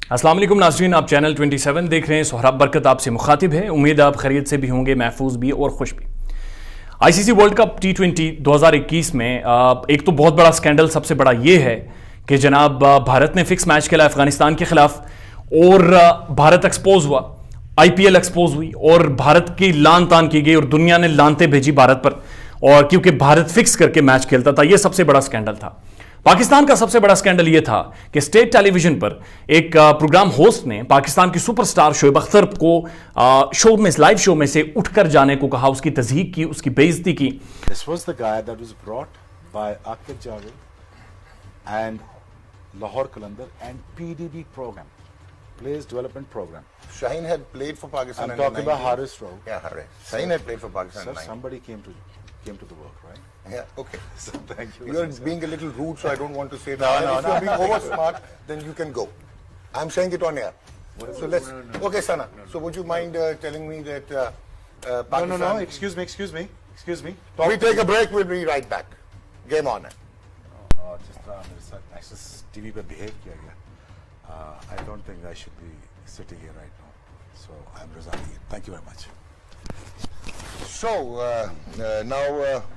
अस्सलाम वालेकुम नाज़रीन, आप चैनल 27 देख रहे हैं। सोहराब बरकत आपसे मुखातिब है। उम्मीद है आप खैरियत से भी होंगे, महफूज भी और खुश भी। आईसीसी वर्ल्ड कप T20 2021 में एक तो बहुत बड़ा स्कैंडल सबसे बड़ा ये है कि जनाब भारत ने फिक्स मैच खेला अफगानिस्तान के खिलाफ और भारत एक्सपोज हुआ, IPL एक्सपोज हुई और भारत की लान तान की गई और दुनिया ने लानते भेजी भारत पर, और क्योंकि भारत फिक्स करके मैच खेलता था। यह सबसे बड़ा स्कैंडल था। पाकिस्तान का सबसे बड़ा स्कैंडल यह था कि स्टेट टेलीविजन पर एक प्रोग्राम होस्ट ने पाकिस्तान की सुपरस्टार शोएब अख्तर को लाइव शो में से उठकर जाने को कहा, उसकी तज़हीक की, उसकी बेइज्जती की। This was the guy that was brought by Aqib Javed and Lahore Qalandar and PDB program, Players Development Program. Shaheen had played for Pakistan. I'm talking about Haris Rauf. Yeah, Haris. Shaheen had played for Pakistan. Sir, somebody came to the work, right? Yeah, okay. So thank you. You're being a little rude, so I don't want to say that. If you're being over smart, then you can go. I'm saying it on air. So let's. Okay, Sana. So would you mind telling me that Pakistan? No. Excuse me. We take a break. We'll be right back. Game on. जिस तरह मेरे साथ access TV पे behave किया गया, I don't think I should be sitting here right now. So I'm resigning. Thank you very much. So now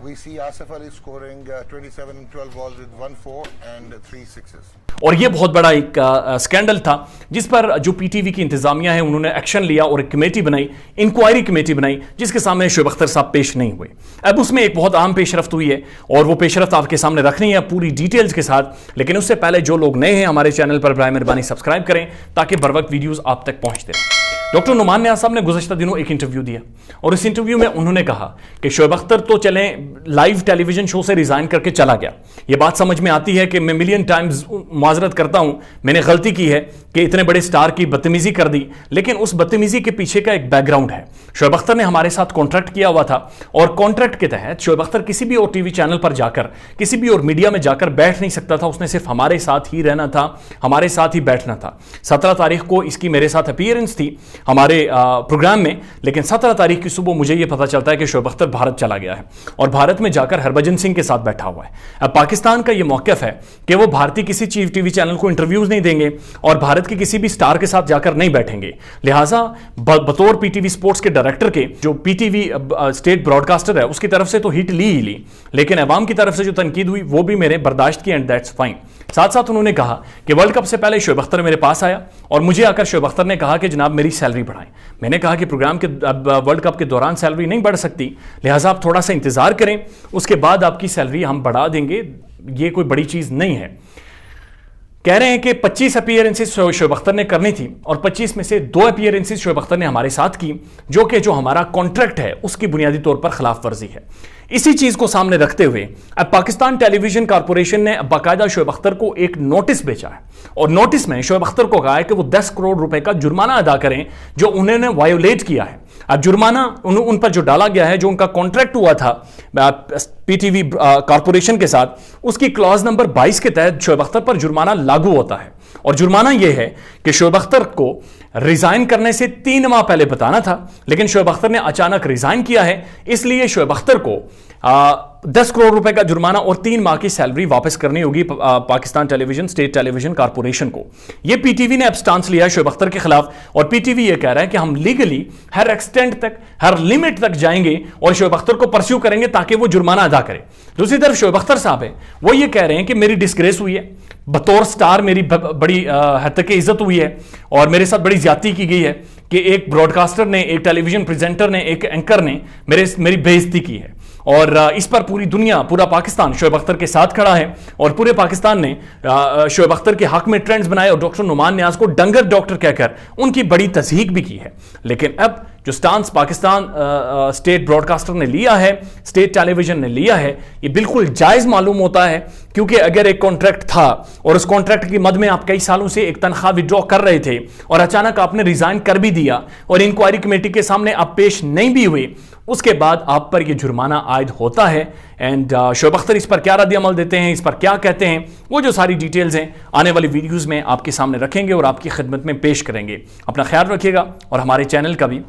we see Asif Ali scoring 27 and 12 balls with 1-4 and 3 sixes. और ये बहुत बड़ा एक scandal था जिस पर जो पीटीवी की इंतजामिया है उन्होंने एक्शन लिया और एक कमेटी बनाई, इंक्वायरी कमेटी बनाई, जिसके सामने शोएब अख्तर साहब पेश नहीं हुए। अब उसमें एक बहुत अहम पेशरफ्त हुई है और वो पेशरफ्त आपके सामने रखनी है पूरी डिटेल्स के साथ। लेकिन उससे पहले जो लोग नए हैं हमारे चैनल पर बराए मेहरबानी सब्सक्राइब करें ताकि बर वक्त वीडियोज़ आप तक पहुँचते रहें। डॉक्टर नुमान नियाज़ साहब ने गुज़श्ता दिनों एक इंटरव्यू दिया और इस इंटरव्यू में उन्होंने कहा कि शोएब अख्तर तो चलें लाइव टेलीविजन शो से रिजाइन करके चला गया। ये बात समझ में आती है कि मैं मिलियन टाइम्स माजरत करता हूं, मैंने गलती की है कि इतने बड़े स्टार की बदतमीजी कर दी, लेकिन उस बदतमीजी के पीछे का एक बैकग्राउंड है। शोएब अख्तर ने हमारे साथ कॉन्ट्रैक्ट किया हुआ था और कॉन्ट्रैक्ट के तहत शोएब अख्तर किसी भी और टीवी चैनल पर जाकर, किसी भी और मीडिया में जाकर बैठ नहीं सकता था। उसने सिर्फ हमारे साथ ही रहना था, हमारे साथ ही बैठना था। 17 तारीख को इसकी मेरे साथ अपीयरेंस थी हमारे प्रोग्राम में, लेकिन 17 तारीख की सुबह मुझे यह पता चलता है कि शोएब अख्तर भारत चला गया है और भारत में जाकर हरभजन सिंह के साथ बैठा हुआ है। अब पाकिस्तान का यह मौक़िफ़ है कि वो भारतीय किसी चीफ टीवी चैनल को इंटरव्यूज नहीं देंगे और भारत के किसी भी स्टार के साथ जाकर नहीं बैठेंगे। लिहाजा बतौर पीटीवी स्पोर्ट्स के डायरेक्टर के, जो पीटीवी स्टेट ब्रॉडकास्टर है, उसकी तरफ से तो हिट ली ही ली, लेकिन अवाम की तरफ से जो तनकीद हुई वो भी मेरे बर्दाश्त की, एंड दैट्स फाइन। साथ साथ उन्होंने कहा कि वर्ल्ड कप से पहले शोएब अख्तर मेरे पास आया और मुझे आकर शोएब अख्तर ने कहा कि जनाब मेरी सैलरी बढ़ाएं। मैंने कहा कि प्रोग्राम के वर्ल्ड कप के दौरान सैलरी नहीं बढ़ सकती, लिहाजा आप थोड़ा सा इंतजार करें, उसके बाद आपकी सैलरी हम बढ़ा देंगे, ये कोई बड़ी चीज़ नहीं है। कह रहे हैं कि 25 अपीयरेंसेस शोएब अख्तर ने करनी थी और 25 में से 2 अपीयरेंसेस शोएब अख्तर ने हमारे साथ की, जो हमारा कॉन्ट्रैक्ट है उसकी बुनियादी तौर पर खिलाफ वर्जी है। इसी चीज को सामने रखते हुए अब पाकिस्तान टेलीविजन कॉर्पोरेशन ने बाकायदा शोएब अख्तर को एक नोटिस भेजा है और नोटिस में शोएब अख्तर को कहा है कि वो 10 करोड़ रुपए का जुर्माना अदा करें जो उन्होंने वायोलेट किया है। अब जुर्माना उन पर जो डाला गया है, जो उनका कॉन्ट्रैक्ट हुआ था पीटीवी कॉर्पोरेशन के साथ, उसकी क्लॉज नंबर 22 के तहत शोएब अख्तर पर जुर्माना लागू होता है और जुर्माना यह है कि शोएब अख्तर को रिजाइन करने से 3 माह पहले बताना था, लेकिन शोएब अख्तर ने अचानक रिजाइन किया है, इसलिए शोएब अख्तर को 10 करोड़ रुपए का जुर्माना और 3 माह की सैलरी वापस करनी होगी Pakistan television state television corporation को। यह पीटीवी ने अब स्टांस लिया है शोएब अख्तर के खिलाफ और पीटीवी यह कह रहा है कि हम लीगली हर एक्सटेंट तक, हर लिमिट तक जाएंगे और शोएब अख्तर को परस्यू करेंगे ताकि वो जुर्माना अदा करे। दूसरी तरफ शोएब अख्तर साहब है, वो ये कह रहे हैं कि मेरी डिस्ग्रेस हुई है, बतौर स्टार मेरी बड़ी हद तक इज्जत हुई है और मेरे साथ बड़ी ज्यादती की गई है कि एक ब्रॉडकास्टर ने, एक टेलीविजन प्रेजेंटर ने, एक एंकर ने मेरी बेइज्जती की है और इस पर पूरी दुनिया, पूरा पाकिस्तान शोएब अख्तर के साथ खड़ा है और पूरे पाकिस्तान ने शोएब अख्तर के हक में ट्रेंड्स बनाए और डॉक्टर नुमान नियाज़ को डंगर डॉक्टर कहकर उनकी बड़ी तज़हीक भी की है। लेकिन अब जो स्टांस पाकिस्तान स्टेट ब्रॉडकास्टर ने लिया है, स्टेट टेलीविजन ने लिया है, ये बिल्कुल जायज़ मालूम होता है, क्योंकि अगर एक कॉन्ट्रैक्ट था और उस कॉन्ट्रैक्ट की मद में आप कई सालों से एक तनख्वाह विड्रॉ कर रहे थे और अचानक आपने रिजाइन कर भी दिया और इंक्वायरी कमेटी के सामने आप पेश नहीं भी हुए, उसके बाद आप पर यह जुर्माना आयद होता है। एंड शोएब अख्तर इस पर क्या रद्द अमल देते हैं, इस पर क्या कहते हैं, वो जो सारी डिटेल्स हैं आने वाली वीडियोस में आपके सामने रखेंगे और आपकी खिदमत में पेश करेंगे। अपना ख्याल रखिएगा और हमारे चैनल का भी